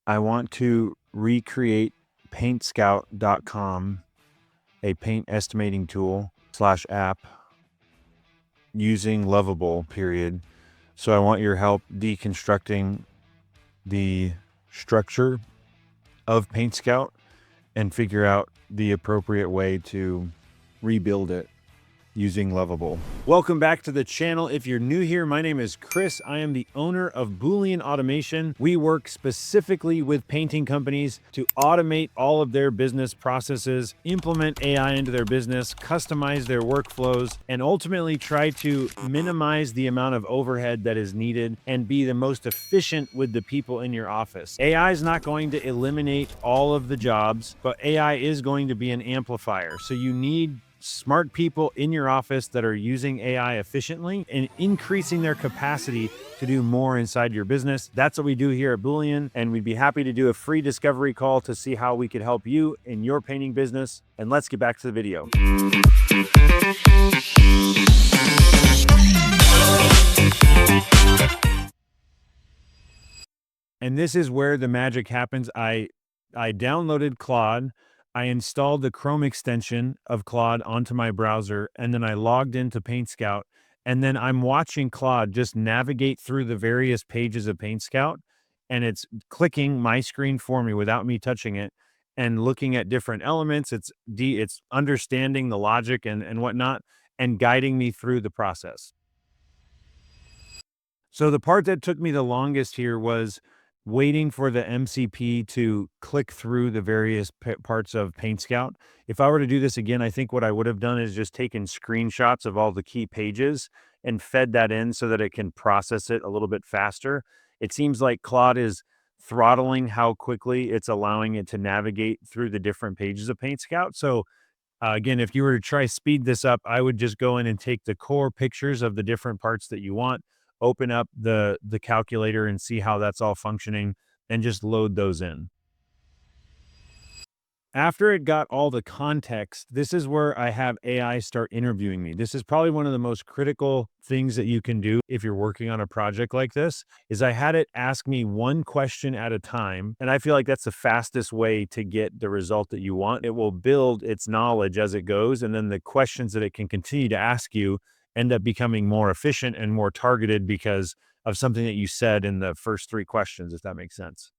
I want to recreate PaintScout.com, a paint estimating tool / app using Lovable, period. So I want your help deconstructing the structure of PaintScout and figure out the appropriate way to rebuild it using Lovable. Welcome back to the channel. If you're new here, my name is Chris. I am the owner of Boolean Automation. We work specifically with painting companies to automate all of their business processes, implement AI into their business, customize their workflows, and ultimately try to minimize the amount of overhead that is needed and be the most efficient with the people in your office. AI is not going to eliminate all of the jobs, but AI is going to be an amplifier. So you need smart people in your office that are using AI efficiently and increasing their capacity to do more inside your business. That's what we do here at Boolean, and we'd be happy to do a free discovery call to see how we could help you in your painting business. And let's get back to the video. And this is where the magic happens. I downloaded Claude. I installed the Chrome extension of Claude onto my browser, and then I logged into PaintScout, and then I'm watching Claude just navigate through the various pages of PaintScout, and it's clicking my screen for me without me touching it and looking at different elements. It's understanding the logic and whatnot and guiding me through the process. So the part that took me the longest here was waiting for the MCP to click through the various parts of PaintScout. If I were to do this again, I think what I would have done is just taken screenshots of all the key pages and fed that in so that it can process it a little bit faster. It seems like Claude is throttling how quickly it's allowing it to navigate through the different pages of PaintScout. So again, if you were to try speed this up, I would just go in and take the core pictures of the different parts that you want, open up the calculator and see how that's all functioning, and just load those in. After it got all the context, this is where I have AI start interviewing me. This is probably one of the most critical things that you can do if you're working on a project like this, is I had it ask me one question at a time. And I feel like that's the fastest way to get the result that you want. It will build its knowledge as it goes. And then the questions that it can continue to ask you end up becoming more efficient and more targeted because of something that you said in the first 3 questions, if that makes sense.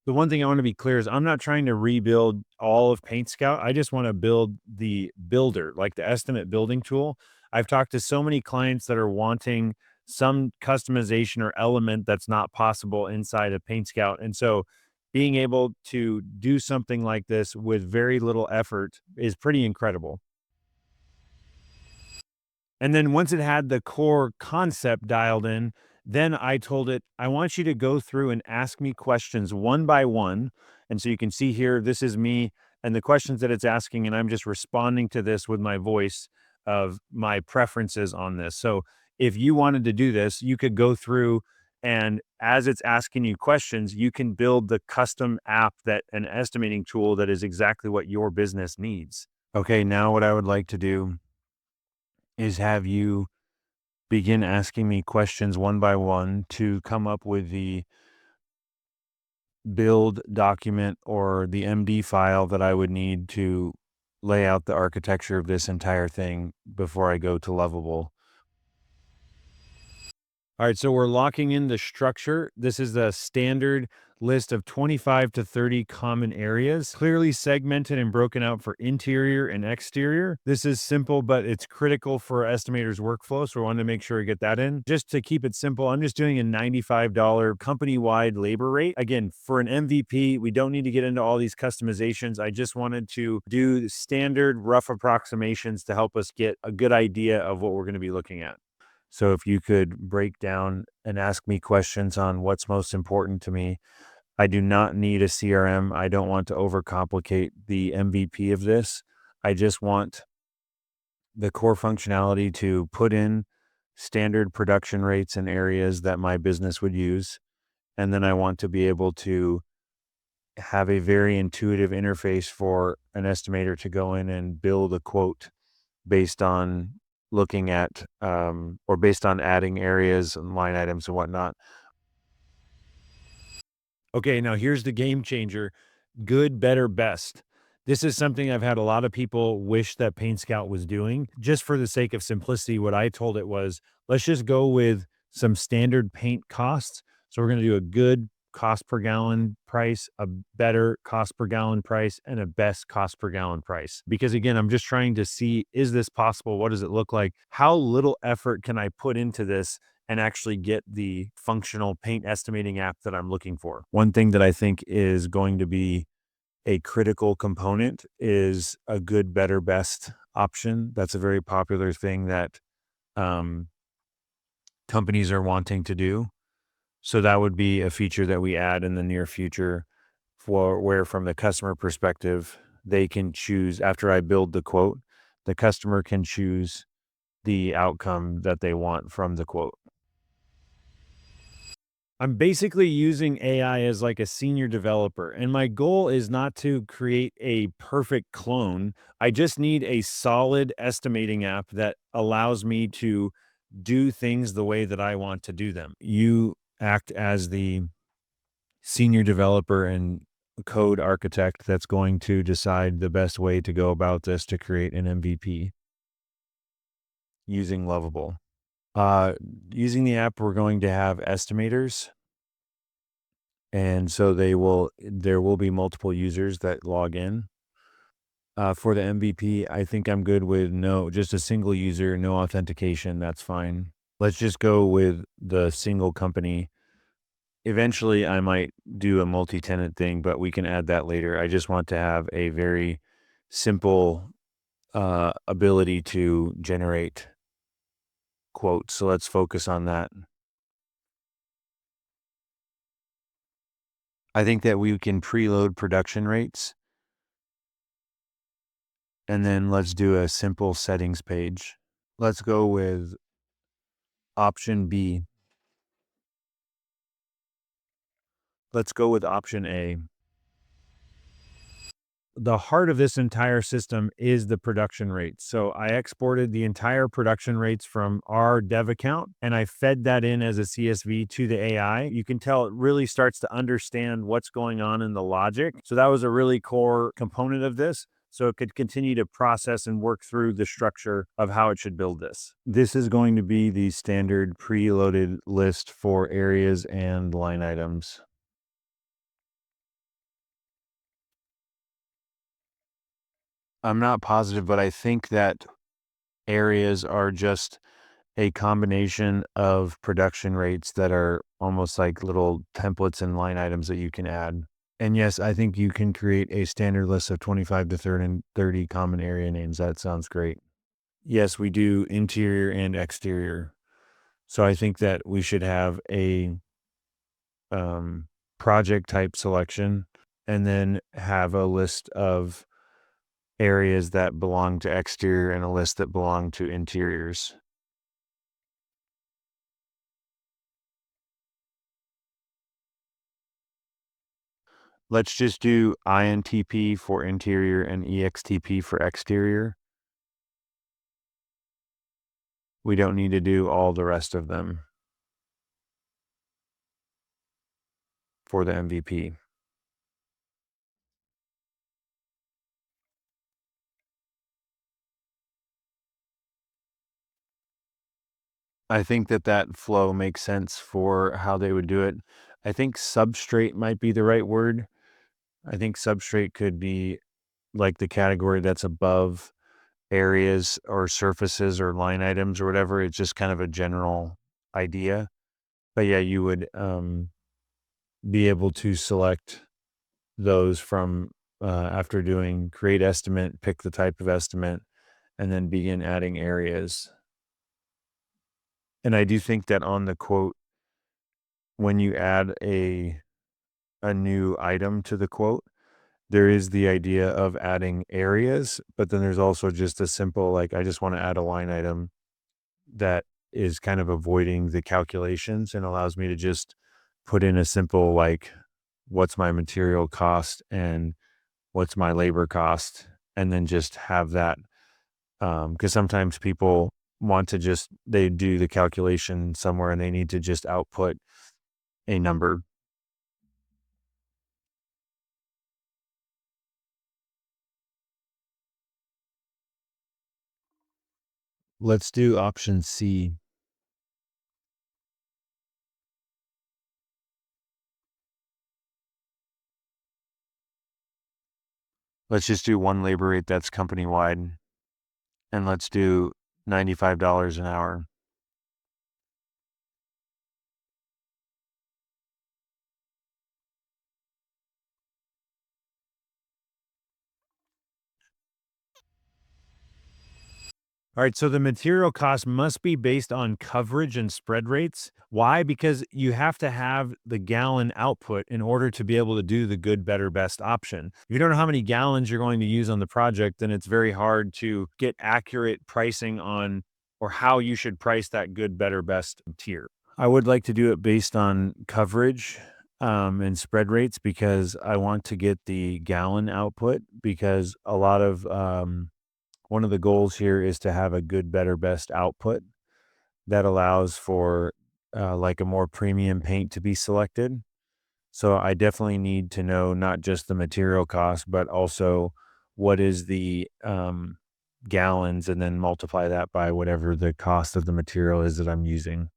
The one thing I want to be clear is I'm not trying to rebuild all of PaintScout. I just want to build the builder, like the estimate building tool. I've talked to so many clients that are wanting some customization or element that's not possible inside of PaintScout. And so being able to do something like this with very little effort is pretty incredible. And then once it had the core concept dialed in, then I told it, I want you to go through and ask me questions one by one. And so you can see here, this is me and the questions that it's asking, and I'm just responding to this with my voice of my preferences on this. So if you wanted to do this, you could go through, and as it's asking you questions, you can build the custom app, that an estimating tool that is exactly what your business needs. Okay, now what I would like to do is have you begin asking me questions one by one to come up with the build document or the MD file that I would need to lay out the architecture of this entire thing before I go to Lovable. All right, so we're locking in the structure. This is the standard list of 25 to 30 common areas, clearly segmented and broken out for interior and exterior. This is simple, but it's critical for estimators' workflow, so we wanted to make sure we get that in. Just to keep it simple, I'm just doing a $95 company-wide labor rate. Again, for an MVP, we don't need to get into all these customizations. I just wanted to do standard rough approximations to help us get a good idea of what we're going to be looking at. So if you could break down and ask me questions on what's most important to me. I do not need a CRM. I don't want to overcomplicate the MVP of this. I just want the core functionality to put in standard production rates in areas that my business would use. And then I want to be able to have a very intuitive interface for an estimator to go in and build a quote based on looking at or based on adding areas and line items and whatnot. Okay, now here's the game changer: good, better, best. This is something I've had a lot of people wish that PaintScout was doing. Just for the sake of simplicity, what I told it was, let's just go with some standard paint costs. So we're going to do a good cost per gallon price, a better cost per gallon price, and a best cost per gallon price. Because again, I'm just trying to see, is this possible? What does it look like? How little effort can I put into this and actually get the functional paint estimating app that I'm looking for? One thing that I think is going to be a critical component is a good, better, best option. That's a very popular thing that um, companies are wanting to do. So that would be a feature that we add in the near future, for where from the customer perspective, they can choose after I build the quote, the customer can choose the outcome that they want from the quote. I'm basically using AI as like a senior developer, and my goal is not to create a perfect clone. I just need a solid estimating app that allows me to do things the way that I want to do them. You act as the senior developer and code architect that's going to decide the best way to go about this to create an MVP using Lovable. Uh, Using the app, we're going to have estimators. And so there will be multiple users that log in. For the MVP, I think I'm good with just a single user, no authentication. That's fine. Let's just go with the single company. Eventually, I might do a multi-tenant thing, but we can add that later. I just want to have a very simple ability to generate quotes. So let's focus on that. I think that we can preload production rates, and then let's do a simple settings page. Let's go with option B. Let's go with option A. The heart of this entire system is the production rates. So I exported the entire production rates from our dev account and I fed that in as a CSV to the AI. You can tell it really starts to understand what's going on in the logic. So that was a really core component of this. So it could continue to process and work through the structure of how it should build this. This is going to be the standard preloaded list for areas and line items. I'm not positive, but I think that areas are just a combination of production rates that are almost like little templates and line items that you can add. And yes, I think you can create a standard list of 25 to 30 and 30 common area names. That sounds great. Yes, we do interior and exterior. So I think that we should have a um, project type selection and then have a list of areas that belong to exterior and a list that belong to interiors. Let's just do INTP for interior and EXTP for exterior. We don't need to do all the rest of them for the MVP. I think that that flow makes sense for how they would do it. I think substrate might be the right word. I think substrate could be like the category that's above areas or surfaces or line items or whatever. It's just kind of a general idea. But yeah, you would be able to select those from after doing create estimate, pick the type of estimate, and then begin adding areas. And I do think that on the quote, when you add a new item to the quote, there is the idea of adding areas, but then there's also just a simple like I just want to add a line item that is kind of avoiding the calculations and allows me to just put in a simple like what's my material cost and what's my labor cost, and then just have that because sometimes people want to just they do the calculation somewhere and they need to just output a number. Let's do option C. Let's just do one labor rate that's company wide. And let's do $95 an hour. All right, so the material cost must be based on coverage and spread rates. Why? Because you have to have the gallon output in order to be able to do the good, better, best option. If you don't know how many gallons you're going to use on the project, then it's very hard to get accurate pricing on or how you should price that good, better, best tier. I would like to do it based on coverage and spread rates because I want to get the gallon output because a lot of one of the goals here is to have a good, better, best output that allows for like a more premium paint to be selected. So I definitely need to know not just the material cost, but also what is the gallons and then multiply that by whatever the cost of the material is that I'm using.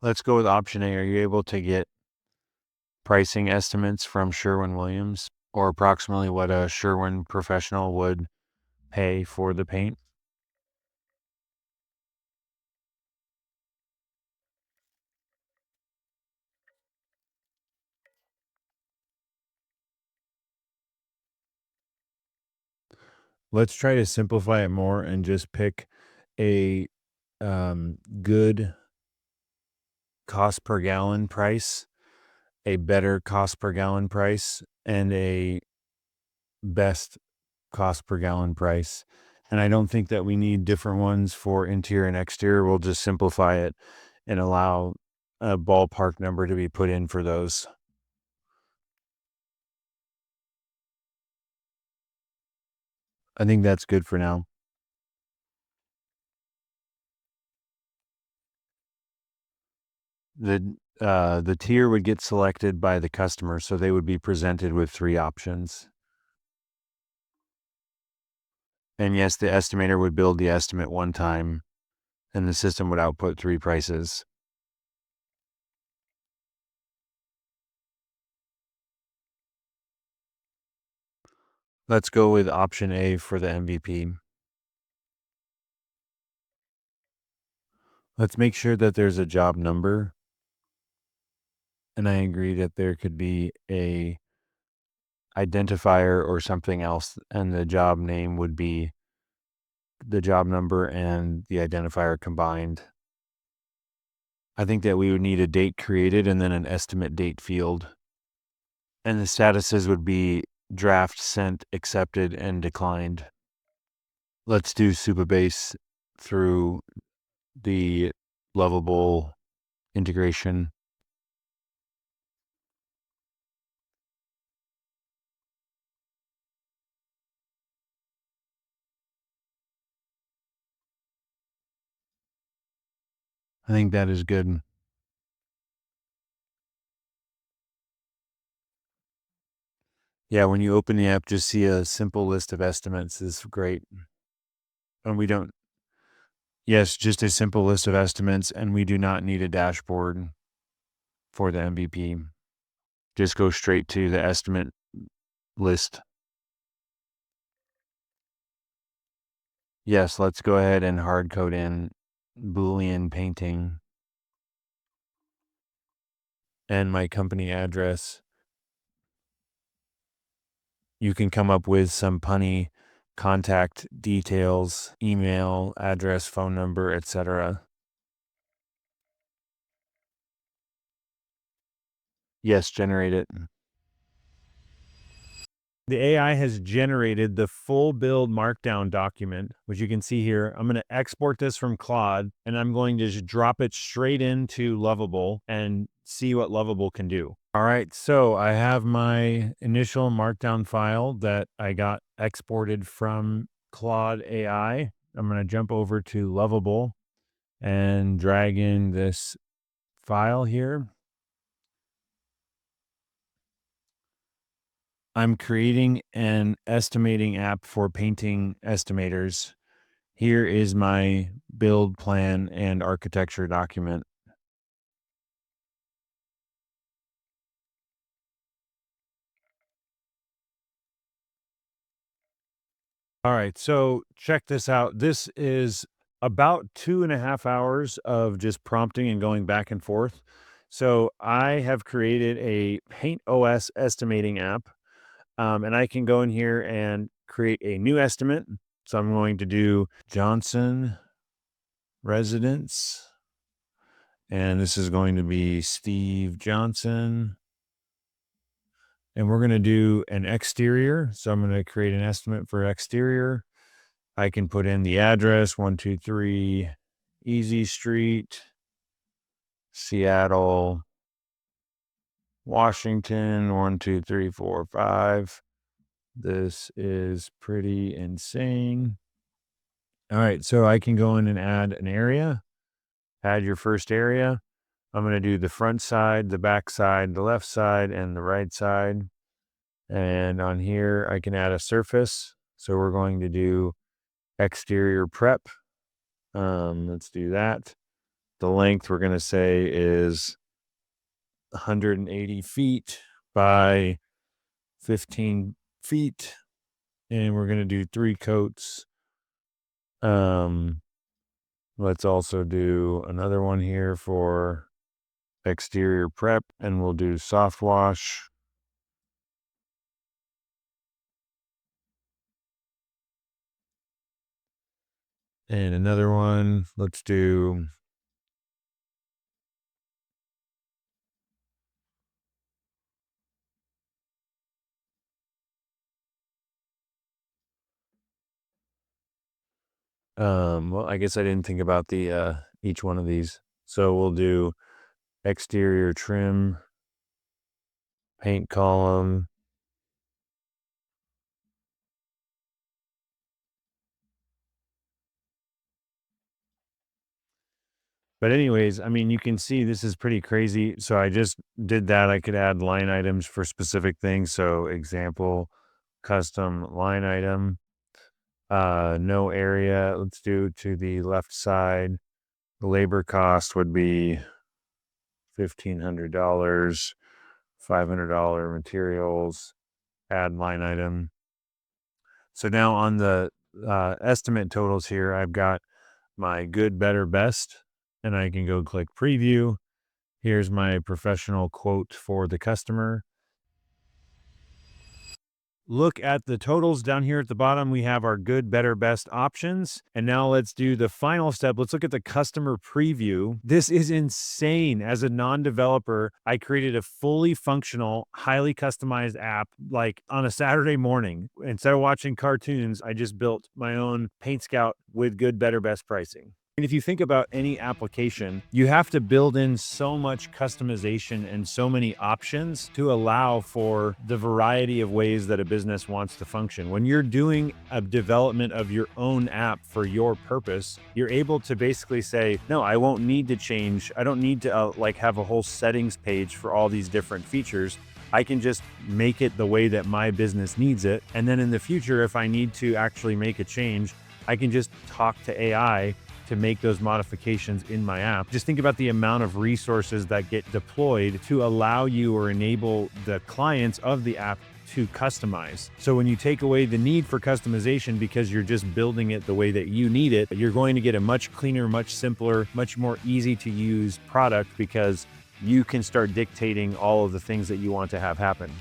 Let's go with option A. Are you able to get pricing estimates from Sherwin-Williams or approximately what a Sherwin professional would pay for the paint? Let's try to simplify it more and just pick a good cost per gallon price, a better cost per gallon price, and a best cost per gallon price. And I don't think that we need different ones for interior and exterior. We'll just simplify it and allow a ballpark number to be put in for those. I think that's good for now. The tier would get selected by the customer, so they would be presented with three options. And yes, the estimator would build the estimate one time, and the system would output three prices. Let's go with option A for the MVP. Let's make sure that there's a job number, and I agree that there could be a identifier or something else, and the job name would be the job number and the identifier combined. I think that we would need a date created and then an estimate date field. And the statuses would be draft, sent, accepted, and declined. Let's do Supabase through the Lovable integration. I think that is good. Yeah, when you open the app, just see a simple list of estimates is great. And we don't, yes, just a simple list of estimates, and we do not need a dashboard for the MVP. Just go straight to the estimate list. Yes, let's go ahead and hard code in Boolean painting and my company address. You can come up with some punny contact details, email, address, phone number, etc. Yes, generate it. The AI has generated the full build markdown document, which you can see here. I'm going to export this from Claude and I'm going to just drop it straight into Lovable and see what Lovable can do. All right, so I have my initial markdown file that I got exported from Claude AI. I'm going to jump over to Lovable and drag in this file here. I'm creating an estimating app for painting estimators. Here is my build plan and architecture document. All right, so check this out. This is about 2.5 hours of just prompting and going back and forth. So I have created a Paint OS estimating app, and I can go in here and create a new estimate. So I'm going to do Johnson Residence, and this is going to be Steve Johnson. And we're going to do an exterior. So I'm going to create an estimate for exterior. I can put in the address 123 Easy Street, Seattle, Washington 12345. This is pretty insane. All right, so I can go in and add an area, add your first area. I'm going to do the front side, the back side, the left side, and the right side. And on here, I can add a surface. So we're going to do exterior prep. Let's do that. The length we're going to say is 180 feet by 15 feet. And we're going to do 3 coats. Let's also do another one here for exterior prep, and we'll do soft wash. And another one, let's do well, I guess I didn't think about the each one of these. So we'll do exterior trim, paint column. But anyways, I mean, you can see this is pretty crazy. So I just did that. I could add line items for specific things. So example, custom line item, no area. Let's do to the left side. The labor cost would be $1,500, $500 materials, add line item. So now on the estimate totals here, I've got my good, better, best, and I can go click preview. Here's my professional quote for the customer. Look at the totals down here at the bottom. We have our good, better, best options. And now let's do the final step. Let's look at the customer preview. This is insane. As a non-developer, I created a fully functional, highly customized app like on a Saturday morning. Instead of watching cartoons, I just built my own PaintScout with good, better, best pricing. And if you think about any application, you have to build in so much customization and so many options to allow for the variety of ways that a business wants to function. When you're doing a development of your own app for your purpose, you're able to basically say, no, I won't need to change. I don't need to like have a whole settings page for all these different features. I can just make it the way that my business needs it. And then in the future, if I need to actually make a change, I can just talk to AI to make those modifications in my app. Just think about the amount of resources that get deployed to allow you or enable the clients of the app to customize. So when you take away the need for customization because you're just building it the way that you need it, you're going to get a much cleaner, much simpler, much more easy to use product because you can start dictating all of the things that you want to have happen.